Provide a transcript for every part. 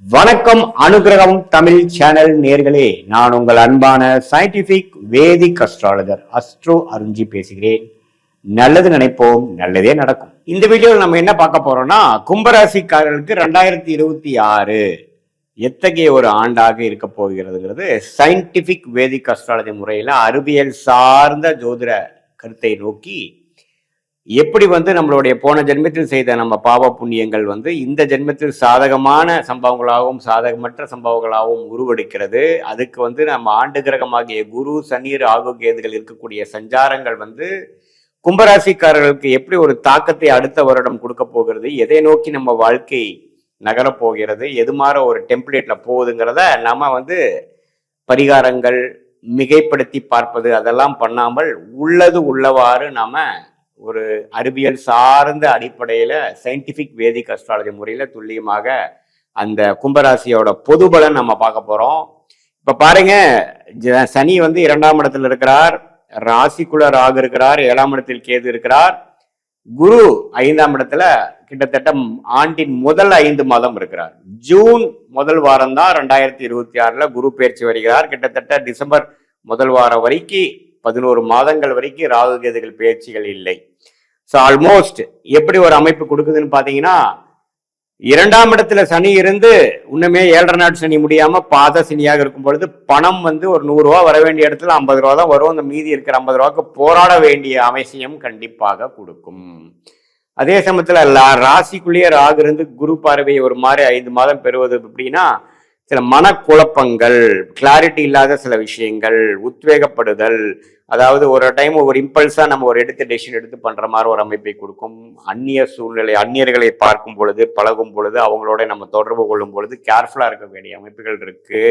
வணக்கம் அனுகிரகம் தமிழ் சேனல் நேர்களே, நான் உங்கள் அன்பான சயின்டிபிக் வேதிக் அஸ்ட்ராலஜர் அஸ்ட்ரோ அருஞ்சி பேசுகிறேன். நல்லது நினைப்போம், நல்லதே நடக்கும். இந்த வீடியோவில் நம்ம என்ன பார்க்க போறோம்னா, கும்பராசிக்காரர்களுக்கு 2026 எத்தகைய ஒரு ஆண்டாக இருக்க போகிறதுங்கிறது சயின்டிபிக் வேதிக் அஸ்ட்ராலஜி முறையில அறிவியல் சார்ந்த ஜோதிட கருத்தை நோக்கி எப்படி நம்மளுடைய போன ஜென்மத்தில் செய்த நம்ம பாவ புண்ணியங்கள் இந்த ஜென்மத்தில் சாதகமான சம்பவங்களாகவும் சாதகமற்ற சம்பவங்களாகவும் உருவெடுக்கிறது. அதுக்கு நம்ம ஆண்டு கிரகமாகிய குரு, சனி, ராகு, கேதுகள் இருக்கக்கூடிய சஞ்சாரங்கள் கும்பராசிக்காரர்களுக்கு எப்படி ஒரு தாக்கத்தை அடுத்த வருடம் கொடுக்க போகிறது, எதை நோக்கி நம்ம வாழ்க்கை நகரப்போகிறது, எது மாதிரி ஒரு டெம்ப்ளேட்ல போகுதுங்கிறத நம்ம பரிகாரங்கள் மிகைப்படுத்தி பார்ப்பது அதெல்லாம் பண்ணாமல் உள்ளது உள்ளவாறு நாம ஒரு அறிவியல் சார்ந்த அடிப்படையில சயின்டிபிக் வேதிக் அஸ்ட்ராலஜி முறையில துல்லியமாக அந்த கும்பராசியோட பொது பலன் நம்ம பார்க்க போறோம். இப்ப பாருங்க, சனி 2ஆம் இடத்துல இருக்கிறார், ராசிக்குள்ள ராகு இருக்கிறார், 7ஆம் இடத்தில் கேது இருக்கிறார். குரு 5ஆம் இடத்துல கிட்டத்தட்ட ஆண்டின் முதல் 5 மாதம் இருக்கிறார். ஜூன் முதல் வாரம் தான் 2026 குரு பயிற்சி வருகிறார். கிட்டத்தட்ட டிசம்பர் முதல் வாரம் வரைக்கும் 11 மாதங்கள் வரைக்கும் ராகு கேதுகள் பயிற்சிகள் இல்லை. ஸோ ஆல்மோஸ்ட் எப்படி ஒரு அமைப்பு கொடுக்குதுன்னு பாத்தீங்கன்னா, 2ஆம் இடத்துல சனி இருந்து இன்னுமே 7.5 நாட் சனி முடியாம பாத சனியாக இருக்கும் பொழுது பணம் ஒரு 100 ரூபா வர வேண்டிய இடத்துல 50 ரூபா தான் வரும். அந்த மீதி இருக்கிற 50 ரூபாய்க்கு போராட வேண்டிய அவசியம் கண்டிப்பாக கொடுக்கும். அதே சமயத்துல ராசிக்குள்ளேயே ராகு இருந்து குரு பார்வையை ஒரு மாதிரி 5 மாதம் பெறுவது எப்படின்னா, சில மனக்குழப்பங்கள், கிளாரிட்டி இல்லாத சில விஷயங்கள், உத்வேகப்படுதல், அதாவது ஒரு டைம் ஒரு இம்பல்ஸா நம்ம ஒரு டெசிஷன் எடுத்து பண்ற மாதிரி ஒரு அமைப்பை கொடுக்கும். அந்நிய சூழ்நிலை, அந்நியர்களை பார்க்கும் பொழுது, பழகும் பொழுது, அவங்களோட நம்ம தொடர்பு கொள்ளும் பொழுது கேர்ஃபுல்லா இருக்க வேண்டிய அமைப்புகள் இருக்கு.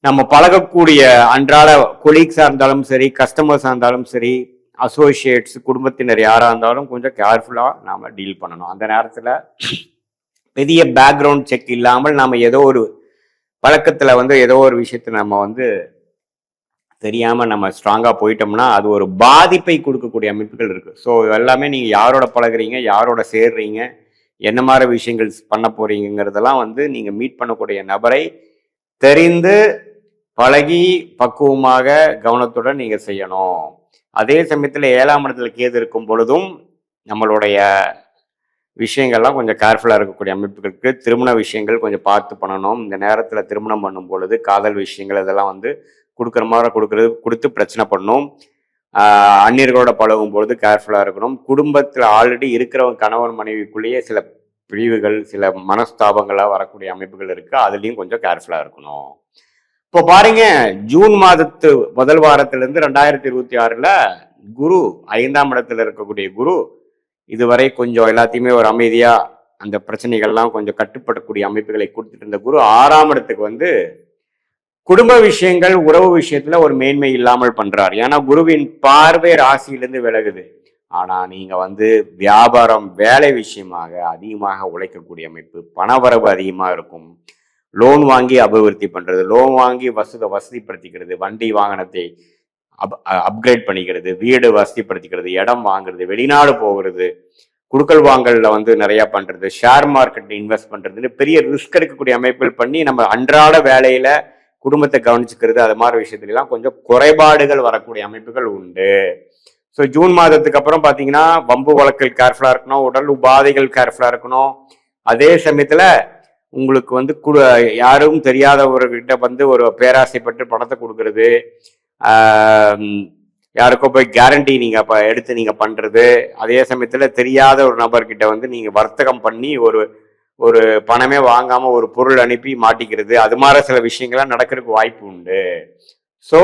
நம்ம பழகக்கூடிய அன்றாட கொலீக்ஸா இருந்தாலும் சரி, கஸ்டமர்ஸா இருந்தாலும் சரி, அசோசியேட்ஸ், குடும்பத்தினர் யாரா இருந்தாலும் கொஞ்சம் கேர்ஃபுல்லா நாம டீல் பண்ணணும். அந்த நேரத்துல பெரிய பேக்ரவுண்ட் செக் இல்லாமல் நாம ஏதோ ஒரு பழக்கத்துல ஏதோ ஒரு விஷயத்துல நம்ம தெரியாம நம்ம ஸ்ட்ராங்கா போயிட்டோம்னா அது ஒரு பாதிப்பை கொடுக்கக்கூடிய அமைப்புகள் இருக்கு. ஸோ எல்லாமே நீங்க யாரோட பழகுறீங்க, யாரோட சேர்றீங்க, என்ன மாதிரி விஷயங்கள் பண்ண போறீங்கிறதெல்லாம் நீங்க மீட் பண்ணக்கூடிய நபரை தெரிந்து பழகி பக்குவமாக கவனத்துடன் நீங்க செய்யணும். அதே சமயத்துல 7ஆம் இடத்துல கேது இருக்கும் பொழுதும் நம்மளுடைய விஷயங்கள்லாம் கொஞ்சம் கேர்ஃபுல்லாக இருக்கக்கூடிய அமைப்புகளுக்கு. திருமண விஷயங்கள் கொஞ்சம் பார்த்து பண்ணணும். இந்த நேரத்தில் திருமணம் பண்ணும் பொழுது காதல் விஷயங்கள் இதெல்லாம் கொடுக்குற மாதிரி கொடுத்து பிரச்சனை பண்ணும். அந்நியர்களோட பழகும் பொழுது கேர்ஃபுல்லாக இருக்கணும். குடும்பத்தில் ஆல்ரெடி இருக்கிறவங்க கணவன் மனைவிக்குள்ளேயே சில பிரிவுகள், சில மனஸ்தாபங்களாக வரக்கூடிய அமைப்புகள் இருக்கு. அதுலேயும் கொஞ்சம் கேர்ஃபுல்லாக இருக்கணும். இப்போ பாருங்க, ஜூன் மாதத்து முதல் வாரத்திலிருந்து 2026 குரு 5ஆம் இடத்துல இருக்கக்கூடிய குரு இதுவரை கொஞ்சம் எல்லாத்தையுமே ஒரு அமைதியா அந்த பிரச்சனைகள்லாம் கொஞ்சம் கட்டுப்படக்கூடிய அமைப்புகளை கொடுத்துட்டு இருந்த குரு 6ஆம் இடத்துக்கு குடும்ப விஷயங்கள், உறவு விஷயத்துல ஒரு மேன்மை இல்லாமல் பண்றாரு. ஏன்னா குருவின் பார்வை ராசியிலிருந்து விலகுது. ஆனா நீங்க வியாபாரம், வேலை விஷயமாக அதிகமாக உழைக்கக்கூடிய அமைப்பு, பணவரவு அதிகமா இருக்கும். லோன் வாங்கி அபிவிருத்தி பண்றது, லோன் வாங்கி வசதிப்படுத்திக்கிறது, வண்டி வாகனத்தை அப்கிரேட் பண்ணிக்கிறது, வீடு வசதிப்படுத்திக்கிறது, இடம் வாங்குறது, வெளிநாடு போகிறது, குடுக்கல் வாங்கல்ல நிறைய பண்றது, ஷேர் மார்க்கெட் இன்வெஸ்ட் பண்றதுன்னு பெரிய ரிஸ்க் எடுக்கக்கூடிய அமைப்புகள் பண்ணி நம்ம அன்றாட வேலையில குடும்பத்தை கவனிச்சுக்கிறது, அது மாதிரி விஷயத்துல எல்லாம் கொஞ்சம் குறைபாடுகள் வரக்கூடிய அமைப்புகள் உண்டு. ஸோ ஜூன் மாதத்துக்கு அப்புறம் பாத்தீங்கன்னா வம்பு வழக்கில் கேர்ஃபுல்லா இருக்கணும், உடல் உபாதைகள் கேர்ஃபுல்லா இருக்கணும். அதே சமயத்துல உங்களுக்கு யாரும் தெரியாதவர்கிட்ட ஒரு பேராசைப்பட்டு பணத்தை கொடுக்கறது, யாருக்கோ போய் கேரண்டி நீங்க எடுத்து நீங்க பண்றது, அதே சமயத்துல தெரியாத ஒரு நபர்கிட்ட நீங்க வர்த்தகம் பண்ணி ஒரு பணமே வாங்காம ஒரு பொருள் அனுப்பி மாட்டிக்கிறது, அது மாதிரி சில விஷயங்கள்லாம் நடக்கிறதுக்கு வாய்ப்பு உண்டு. ஸோ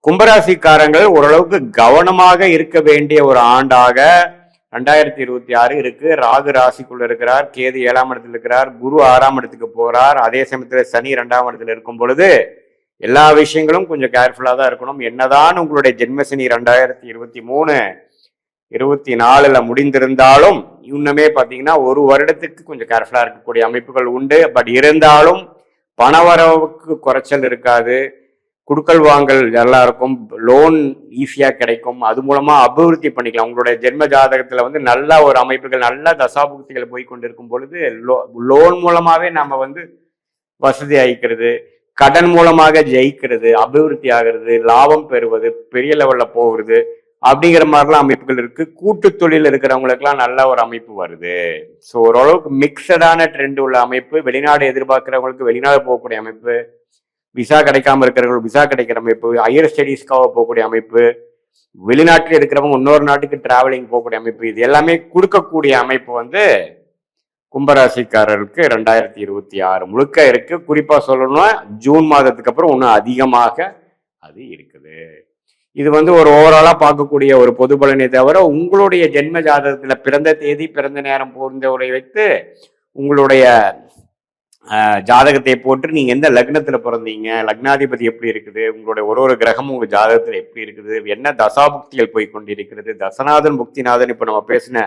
கும்பராசிக்காரங்கள் ஓரளவுக்கு கவனமாக இருக்க வேண்டிய ஒரு ஆண்டாக 2026 இருக்கு. ராகு ராசிக்குள்ள இருக்கிறார், கேது 7ஆம் இடத்துல இருக்கிறார், குரு 6ஆம் இடத்துக்கு போறார். அதே சமயத்துல சனி 2ஆம் இடத்துல இருக்கும் பொழுது எல்லா விஷயங்களும் கொஞ்சம் கேர்ஃபுல்லா தான் இருக்கணும். என்னதான் உங்களுடைய ஜென்மசனி 2023 24 முடிந்திருந்தாலும் இன்னுமே பாத்தீங்கன்னா ஒரு வருடத்துக்கு கொஞ்சம் கேர்ஃபுல்லா இருக்கக்கூடிய அமைப்புகள் உண்டு. பட் இருந்தாலும் பணவரவுக்கு குறைச்சல் இருக்காது. குடுக்கல் வாங்கல் நல்லா இருக்கும், லோன் ஈஸியா கிடைக்கும், அது மூலமா அபிவிருத்தி பண்ணிக்கலாம். உங்களுடைய ஜென்ம ஜாதகத்துல வந்து நல்ல ஒரு அமைப்புகள், நல்ல தசாபுக்திகள் போய் கொண்டிருக்கும் பொழுது லோன் மூலமாவே நம்ம வந்து வசதி ஆயிக்கிறது, கடன் மூலமாக ஜெயிக்கிறது, அபிவிருத்தி ஆகிறது, லாபம் பெறுவது, பெரிய லெவல்ல போகிறது அப்படிங்கிற மாதிரிலாம் அமைப்புகள் இருக்கு. கூட்டு தொழில் இருக்கிறவங்களுக்குலாம் நல்ல ஒரு அமைப்பு வருது. ஸோ ஓரளவுக்கு மிக்சடான ட்ரெண்ட் உள்ள அமைப்பு. வெளிநாடு எதிர்பார்க்கிறவங்களுக்கு வெளிநாடு போகக்கூடிய அமைப்பு, விசா கிடைக்காம இருக்கிறவங்களுக்கு விசா கிடைக்கிற அமைப்பு, ஹையர் ஸ்டடீஸ்க்காக போகக்கூடிய அமைப்பு, வெளிநாட்டில் இருக்கிறவங்க இன்னொரு நாட்டுக்கு டிராவலிங் போகக்கூடிய அமைப்பு, இது எல்லாமே கொடுக்கக்கூடிய அமைப்பு வந்து கும்பராசிக்காரருக்கு 2026 முழுக்க இருக்கு. குறிப்பா சொல்லணும்னா ஜூன் மாதத்துக்கு அப்புறம் இன்னும் அதிகமாக அது இருக்குது. இது வந்து ஒரு ஓவராலா பார்க்கக்கூடிய ஒரு பொது பலனை தவிர, உங்களுடைய ஜென்ம ஜாதகத்துல பிறந்த தேதி, பிறந்த நேரம் போன்றவரை வைத்து உங்களுடைய ஜாதகத்தை போட்டு நீங்க எந்த லக்னத்துல பிறந்தீங்க, லக்னாதிபதி எப்படி இருக்குது, உங்களுடைய ஒரு கிரகமும் உங்க ஜாதகத்துல எப்படி இருக்குது, என்ன தசாபுக்திகள் போய் கொண்டிருக்கிறது, தசநாதன் புக்திநாதன் இப்ப நம்ம பேசின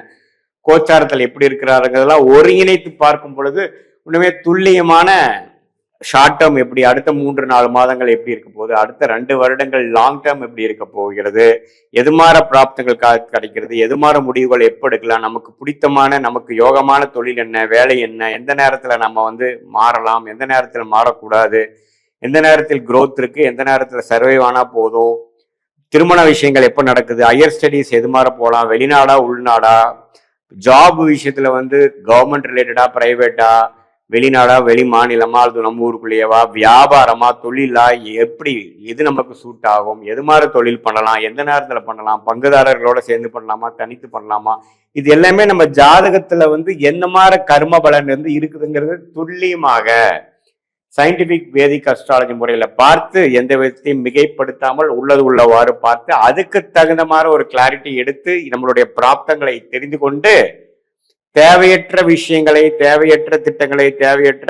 கோச்சாரத்தில் எப்படி இருக்கிறாருங்கிறதெல்லாம் ஒருங்கிணைத்து பார்க்கும் பொழுது உண்மையே துல்லியமான ஷார்ட் டேர்ம் எப்படி, அடுத்த 3-4 மாதங்கள் எப்படி இருக்க போகுது, அடுத்த 2 வருடங்கள் லாங் டேர்ம் எப்படி இருக்க போகிறது, எதுமாற பிராப்தங்கள் கிடைக்கிறது, எதுமாற முடிவுகள் எப்போ எடுக்கலாம், நமக்கு பிடித்தமான நமக்கு யோகமான தொழில் என்ன, வேலை என்ன, எந்த நேரத்துல நம்ம வந்து மாறலாம், எந்த நேரத்துல மாறக்கூடாது, எந்த நேரத்தில் growth இருக்கு, எந்த நேரத்துல சர்வைவ் ஆனா போதும், திருமண விஷயங்கள் எப்போ நடக்குது, ஹையர் ஸ்டடீஸ் எது மாற போகலாம், வெளிநாடா உள்நாடா, ஜாப் விஷயத்துல வந்து கவர்மெண்ட் ரிலேட்டடா, பிரைவேட்டா, வெளிநாடா, வெளி மாநிலமா, அது நம்ம ஊருக்குள்ளேயவா, வியாபாரமா, தொழிலா, எப்படி எது நமக்கு சூட் ஆகும், எது மாதிரி தொழில் பண்ணலாம், எந்த நேரத்துல பண்ணலாம், பங்குதாரர்களோட சேர்ந்து பண்ணலாமா, தனித்து பண்ணலாமா, இது எல்லாமே நம்ம ஜாதகத்துல வந்து என்ன மாதிரி கர்ம பலன் வந்து இருக்குதுங்கிறது துல்லியமாக சயின்டிபிக் வேதிக் அஸ்ட்ராலஜி முறையில பார்த்து எந்த விதத்தையும் மிகைப்படுத்தாமல் உள்ளது உள்ளவாறு பார்த்து அதுக்கு தகுந்த மாதிரி ஒரு கிளாரிட்டி எடுத்து நம்மளுடைய பிராப்தங்களை தெரிந்து கொண்டு தேவையற்ற விஷயங்களை, தேவையற்ற திட்டங்களை, தேவையற்ற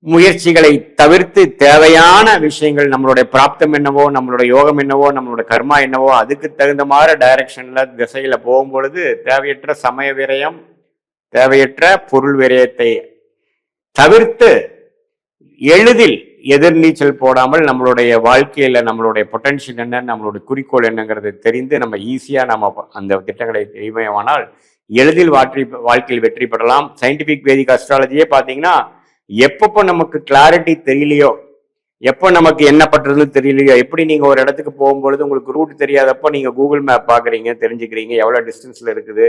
முயற்சிகளை தவிர்த்து தேவையான விஷயங்கள், நம்மளுடைய பிராப்தம் என்னவோ, நம்மளுடைய யோகம் என்னவோ, நம்மளுடைய கர்மா என்னவோ, அதுக்கு தகுந்த மாதிரி டைரக்ஷன்ல திசையில போகும்பொழுது தேவையற்ற சமய விரயம், தேவையற்ற பொருள் விரயத்தை தவிர்த்து எளிதில் எதிர்நீச்சல் போடாமல் நம்மளுடைய வாழ்க்கையில நம்மளுடைய பொட்டன்ஷியல் என்ன, நம்மளுடைய குறிக்கோள் என்னங்கிறது தெரிந்து நம்ம ஈஸியா நம்ம அந்த திட்டங்களை தெரியுமானால் எளிதில் வாழ்க்கையில் வெற்றி பெறலாம். சயின்டிபிக் வேதிக் அஸ்ட்ராலஜியே பார்த்தீங்கன்னா எப்பப்போ நமக்கு கிளாரிட்டி தெரியலையோ, எப்போ நமக்கு என்ன பண்றதுன்னு தெரியலையோ, எப்படி நீங்க ஒரு இடத்துக்கு போகும்பொழுது உங்களுக்கு ரூட் தெரியாதப்போ நீங்க கூகுள் மேப் பாக்குறீங்க, தெரிஞ்சுக்கிறீங்க எவ்வளவு டிஸ்டன்ஸ்ல இருக்குது,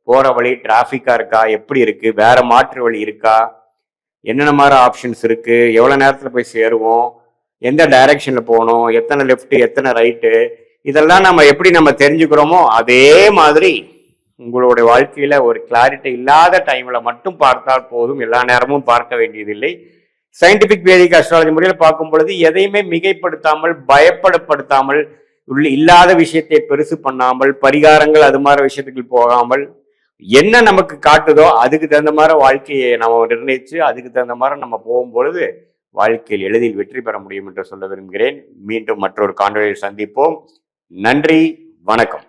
போற வழி டிராஃபிக்கா இருக்கா, எப்படி இருக்கு, வேற மாற்று வழி இருக்கா, என்னென்ன மாதிரி ஆப்ஷன்ஸ் இருக்கு, எவ்வளவு நேரத்துல போய் சேருவோம், எந்த டைரக்ஷன்ல போகணும், எத்தனை லெஃப்ட் எத்தனை ரைட்டு, இதெல்லாம் நம்ம எப்படி நம்ம தெரிஞ்சுக்கிறோமோ அதே மாதிரி உங்களுடைய வாழ்க்கையில ஒரு கிளாரிட்டி இல்லாத டைம்ல மட்டும் பார்த்தால் போதும், எல்லா நேரமும் பார்க்க வேண்டியதில்லை. சயின்டிபிக் வேதிக் அஸ்ட்ராலஜி முறையில் பார்க்கும் பொழுது எதையுமே மிகைப்படுத்தாமல், பயப்படுத்தாமல், இல்லாத விஷயத்தை பெருசு பண்ணாமல், பரிகாரங்கள் அது மாதிரி விஷயத்துக்கு போகாமல், என்ன நமக்கு காட்டுதோ அதுக்கு தகுந்த மாதிரி வாழ்க்கையை நம்ம நிர்ணயிச்சு அதுக்கு தகுந்த மாதிரி நம்ம போகும்பொழுது வாழ்க்கையில் எளிதில் வெற்றி பெற முடியும் என்று சொல்ல விரும்புகிறேன். மீண்டும் மற்றொரு காணொளியில் சந்திப்போம். நன்றி, வணக்கம்.